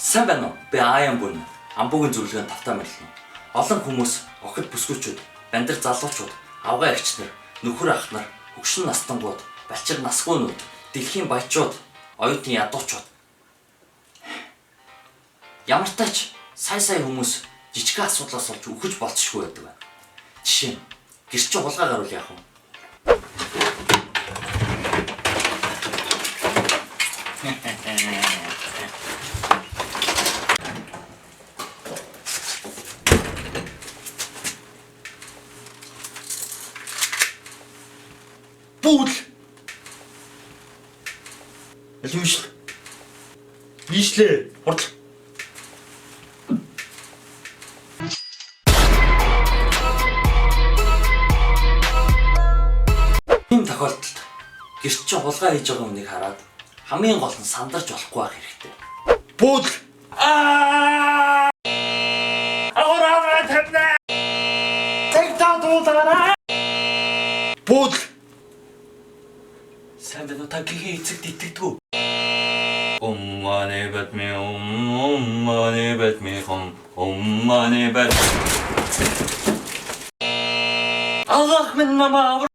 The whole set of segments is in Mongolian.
Сайн байна уу? Би Аян Бүн. Амбуугийн зөвлөгөөнд тавтаа мэлнэ. Олон хүмүүс, охид бүсгүүчүүд, бандар залуучууд, авгаа эгчнэр, нөхөр ах нар, хөгшин настангууд, балчир насгуунууд, дэлхийн баячууд, оюутны ядуучууд. Ямар тач сая хүмүүс жижиг асуудлаас олж өгөж болцшгүй байдаг байна. Жишээ нь гэрч хулгай гарвал яах вэ? Бүүл. Алимш. Бишлээ. Хурд. Энэ тохиолдолд гэрч хулгай хийж байгаа хүнийг хараад хамгийн гол нь сандарч болохгүй байх хэрэгтэй. Бүүл. Агаараа тавьна. Тэгтаадуулаарай. Бүүл. Сайн байна уу? Та гэхээ эцэгт итгэдэггүй. Уммане бэтми уммане бэт. Аллах минь намаа.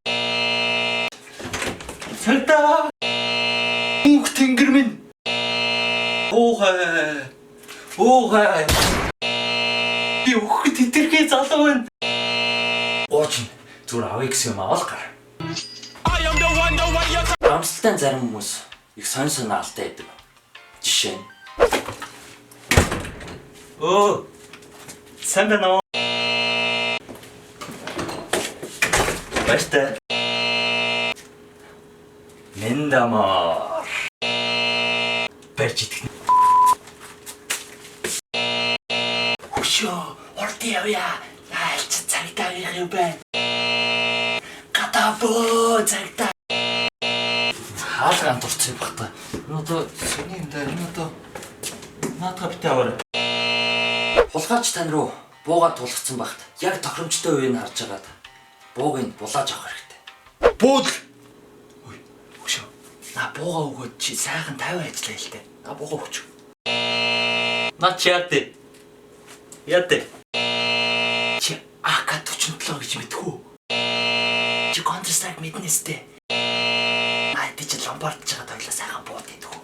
Сэлдэ. Ух тэнгэр минь. Оохай. Би өгөхөд тэтэрхий залуу байна. Ооч зүгээр авъя гэсэн юм авал гар. Амсалтай зарим хүмүүс их сонь алтай байдаг. Жишээ нь. Сайн байна уу? Баяртай. Мэндамаар. Барьж идэх. Хөшөө, урд явъя. Айлч цагтаа их юм байна. Гадаабоо цагтаа. Хаалган дурцсан багтаа. Одоо сони юм даа. Одоо наадга битээ аваарай. Хулгайч тань руу буугаад тулгцсан багт яг тохиромжтой үеийг харж агаад буугийг булааж авах хэрэгтэй. Буудал. Ой, хөшөө. На буугаа өгөөд чи сайхан 50 ажиллая л дээ. На буугаа өгч. На чи яатэ. Чи AK-47 гэж мэдхүү. Чи Counter-Strike мэднэстэй. Найд чи ломбард чагаад хоёлаа сайхан бууд идэх үү.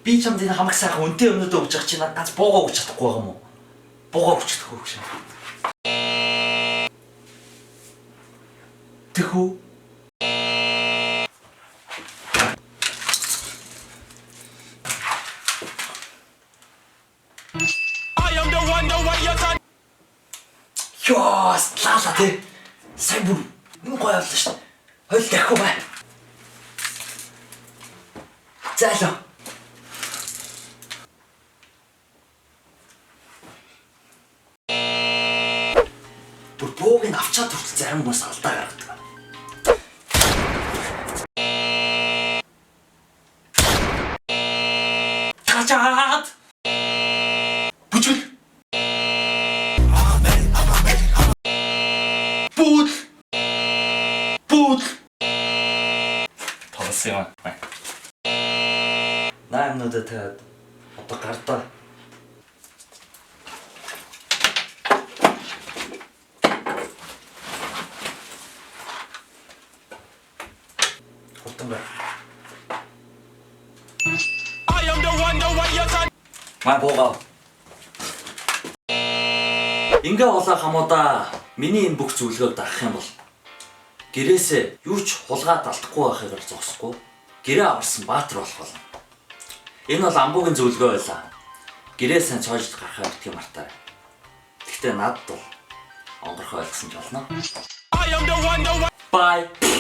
Би чамд энэ хамаг сайхан үнэтэй өмнөд өгч байгаа чи надаас буугаа өгч чадахгүй байгаа юм уу? Буугаа өгч чадахгүй гэж. Тэхүү. Ёс, лала тэ. Сайн бүр юм гоё явлаа шүү. Хойл дахиу бай. Зайлаа. Бүр буугийг авчаад хүртэл зарим хүмүүс алдаа гаргадаг. Тачаад. Бүжгэл. Бууд. Тоглосон юм. Наамнуудад тэгээд одоо гардаа. Хурдан бай. Маа буугаа. Ингээ болоо хамуудаа миний энэ бүх зөвлөгөөг дагах юм бол гэрээсээ юу ч хулгаад алдахгүй байхыг зогсохгүй гэрээ аварсан баатар болох болно. Энэ бол амбуугийн зөвлөгөө байлаа. Гэрээсээ цоож гарахаа битгий мартаарай. Гэхдээ надад бол онгорхой ойлгосон ч болно. Bye.